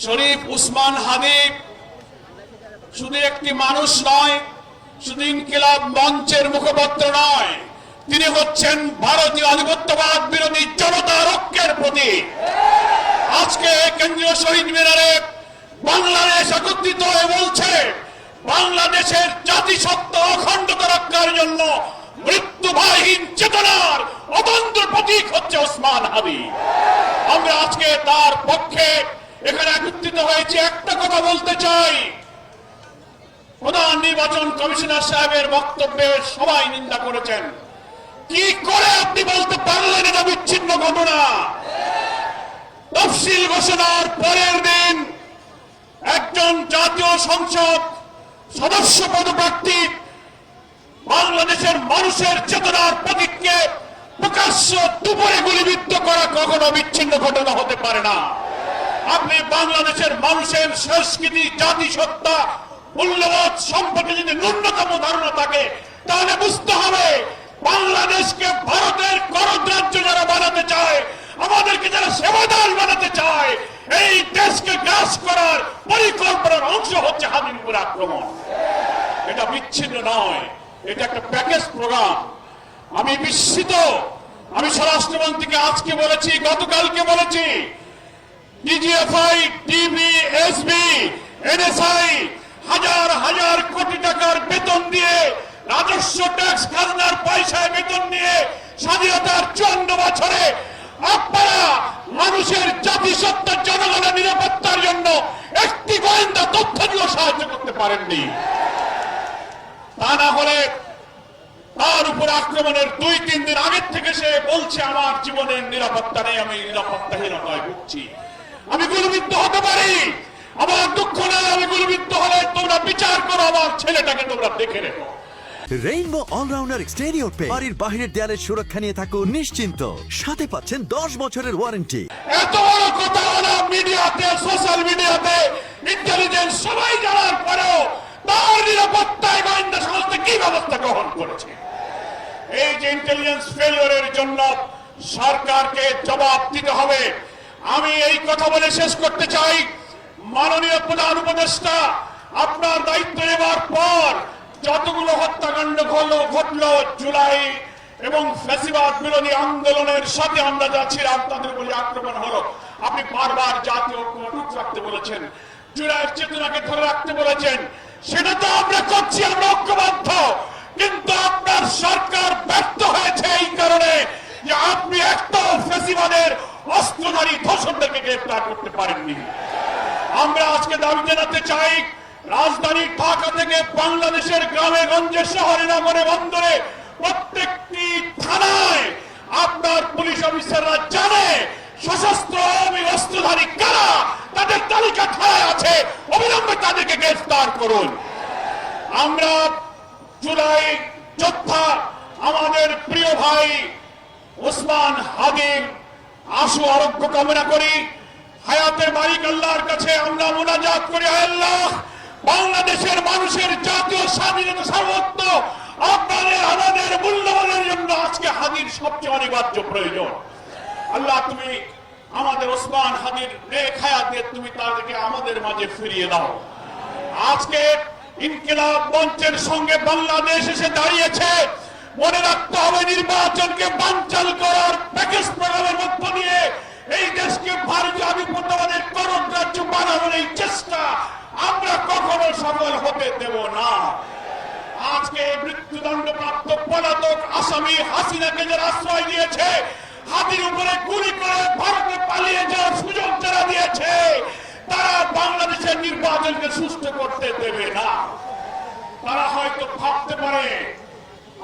শরীফ উসমান হাদি শুধু একটি মানুষ নয়, শুধু ইনকিলাব মঞ্চের মুখপাত্র নয়, তিনি হচ্ছেন ভারতীয় আধিপত্যবাদ বিরোধী জনতার ঐক্যের প্রতীক। আজকে কেন্দ্রীয় শহীদ মিনারে বাংলাদেশ একত্রিত হয়ে বলছে বাংলাদেশের জাতিসত্তা অখণ্ডতা রক্ষার জন্য মৃত্যুভয়হীন চেতনার অতন্ত্র প্রতীক হচ্ছে ওসমান হাদি। আমরা আজকে তার পক্ষে এখানে একত্রিত হয়েছে। একটা কথা বলতে চাই, প্রধান নির্বাচন কমিশনার সাহেবের বক্তব্যে সবাই নিন্দা করেছেন। কি করে আপনি বলতে পারলেন এটা বিচ্ছিন্ন ঘটনা? তফসিল ঘোষণার পরের দিন একজন জাতীয় সংসদ সদস্য পদপ্রার্থী বাংলাদেশের মানুষের চেতনার প্রতীককে প্রকাশ্য দুপুরে গুলিবিদ্ধ করা কখনো বিচ্ছিন্ন ঘটনা হতে পারে না। আপনি বাংলাদেশের মানুষের সংস্কৃতি, জাতিসত্তা, মূল্যবোধ সম্পর্কে যদি ন্যূনতম ধারণা থাকে তাহলে বুঝতে হবে বাংলাদেশকে ভারতের করদ রাজ্য যারা বানাতে চায়, আমাদেরকে যারা সেবাদার বানাতে চায়, এই দেশকে গ্রাস করার পরিকল্পনার অংশ হচ্ছে হাদির উপর আক্রমণ। এটা বিচ্ছিন্ন নয়, এটা একটা প্যাকেজ প্রোগ্রাম। আমি বিস্মিত। আমি স্বরাষ্ট্রমন্ত্রীকে আজকে বলেছি, গতকালকে বলেছি, ডিজিএফআই, টিবি, এসবি, এনএসআই হাজার হাজার কোটি টাকার বেতন দিয়ে, রাজস্ব ট্যাক্স খাজনার পয়সায় বেতন নিয়ে স্বাধীনতার 54 বছরে আপনারা মানুষের জাতিসত্তার জনগণের নিরাপত্তার জন্য একটি গোয়েন্দা তথ্য দিয়ে সাহায্য করতে পারেননি। তা না হলে তার উপর আক্রমণের 2-3 দিন আগের থেকে সে বলছে আমার জীবনের নিরাপত্তা নেই, আমি নিরাপত্তাহীনতায় ভুগছি, আমি গুলিবিদ্ধ হতে পারি, আমার দুঃখ নেই, আমি গুলিবিদ্ধ হলে তোমরা বিচার করো, আমার ছেলেটাকে তোমরা দেখে রেখো। রেইনবো অলরাউন্ডার এক্সটেরিয়র পেইন্ট বাড়ির বাহিরের দেয়ালের সুরক্ষা নিয়ে থাকুন নিশ্চিন্ত। সাথে পাচ্ছেন 10 বছরের ওয়ারেন্টি। এত বড় কথা হলো মিডিয়াতে, সোশ্যাল মিডিয়াতে, ইন্টেলিজেন্স সবাই জানার পরেও তার নিরাপত্তায় গোয়েন্দা সংস্থা কি ব্যবস্থা গ্রহণ করেছে? এই যে ইন্টেলিজেন্স ফেলিওরের জন্য সরকারকে জবাব দিতে হবে। আমি এই কথা বলে শেষ করতে চাই, মাননীয় প্রধান উপদেষ্টা, আপনার দায়িত্ব নেবার পর যতগুলো হত্যাকাণ্ড ঘটলো জুলাই এবং ফ্যাসিবাদ বিরোধী আন্দোলনের সাথে আমরা যাচ্ছিলাম, তাদের বলে আক্রমণ হলো, আপনি বারবার জাতীয় ঐক্য অটুট রাখতে বলেছেন, জুলাইয়ের চেতনাকে ধরে রাখতে বলেছেন। সেটা তো আমরা করছি, আমরা ঐক্যবদ্ধ, কিন্তু আপনার সরকার ব্যর্থ হয়েছে এই কারণে যে আপনি একটা ফ্যাসিবাদের অস্ত্রধারী ধর্ষকদেরকে গ্রেফতার করতে পারেননি। আমরা আজকে দাবি জানাতে চাই, রাজধানী ঢাকা থেকে বাংলাদেশের গ্রামে গঞ্জে, শহরে, নগরে, বন্দরে প্রত্যেকটি থানায় আপনার পুলিশ অফিসাররা জানে সশস্ত্র অস্ত্রধারী কারা, তাদের তালিকা থানায় আছে, অবিলম্বে তাদেরকে গ্রেফতার করুন। আমরা জুলাই যোদ্ধা আমাদের প্রিয় ভাই ওসমান হাদির আশু আরোগ্য কামনা করি। হায়াতের মালিক আল্লাহর কাছে আমরা মুনাজাত করি, আল্লাহ বাংলাদেশের মানুষের জাতীয় স্বাধীনতা সার্বত্ব আপনাদের আমাদের মূল্যবানের জন্য আজকে হাদির সবচেয়ে অনিবার্য প্রয়োজন। আল্লাহ তুমি আমাদের ওসমান হাদির নেক হায়াত দিয়ে তুমি তাদেরকে আমাদের মাঝে ফিরিয়ে দাও। আজকে ইনকিলাব মঞ্চের সঙ্গে বাংলাদেশ এসে দাঁড়িয়েছে। মনে রাখতে হবে নির্বাচনকে বানচাল করার প্যাকেজ প্রোগ্রামের মধ্য দিয়ে এই দেশকে ভারতীয় আধিপত্যবাদের করদ রাজ্য বানানোর এই চেষ্টা আমরা কখনো সফল হতে দেব না। আজকে মৃত্যুদণ্ডপ্রাপ্ত পলাতক আসামি হাসিনাকে যারা আশ্রয় দিয়েছে, হাতির উপরে গুলি করে ভারতে পালিয়ে যাওয়ার সুযোগ যারা দিয়েছে, তারা বাংলাদেশের নির্বাচনকে সুষ্ঠু করতে দেবে না। তারা হয়তো ভাবতে পারে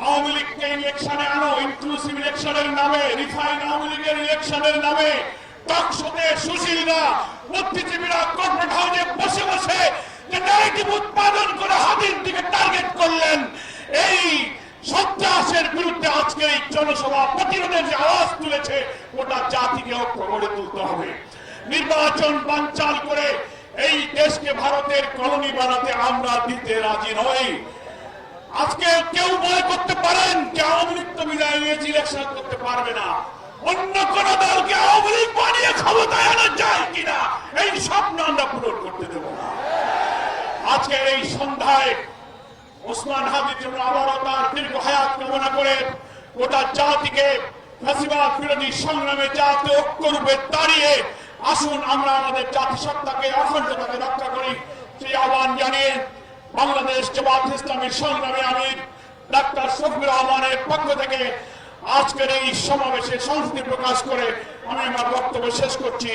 আওয়ামী লীগকে ইলেকশনে আনো, ইনক্লুসিভ ইলেকশনের নামে, রিফাইন আওয়ামী লীগের ইলেকশনের নামে টকশোতে সুশীলরা, বুদ্ধিজীবীরা কর্পোরেট হাউসে বসে বসে যে ন্যারেটিভ উৎপাদন করে হাতির দিকে টার্গেট করলেন। এই সন্ত্রাসের বিরুদ্ধে আজকে এই জনসভা প্রতিরোধের যে আওয়াজ তুলেছে, গোটা জাতিকে ঐক্য গড়ে তুলতে হবে। নির্বাচন বানচাল করে এই দেশকে ভারতের কলোনি বানাতে আমরা দিতে রাজি নই। আজকে কেউ মনে করতে পারেন যে আওয়ামী লীগ তো বিদায় নিয়ে ইলেকশন করতে পারবে না, অন্য কোন দলকে আওয়ামী লীগ বানিয়ে ক্ষমতায় আনা যায় কিনা এই স্বপ্ন আমরা ভাই ওসমান হাদির জন্য আবারও তার দীর্ঘ হায়াত কামনা করে গোটা জাতিকে ফ্যাসিবাদ বিরোধী সংগ্রামে জাতীয় ঐক্যরূপে দাঁড়িয়ে আসুন আমরা আমাদের জাতিসত্তাকে অখণ্ডতাকে রক্ষা করি সেই আহ্বান জানিয়ে বাংলাদেশ জামাত ইসলামীর সংগ্রামে আমি ডাক্তার শফিউর রহমানের পক্ষ থেকে আজকের এই সমাবেশে সংহতি প্রকাশ করে আমি আমার বক্তব্য শেষ করছি।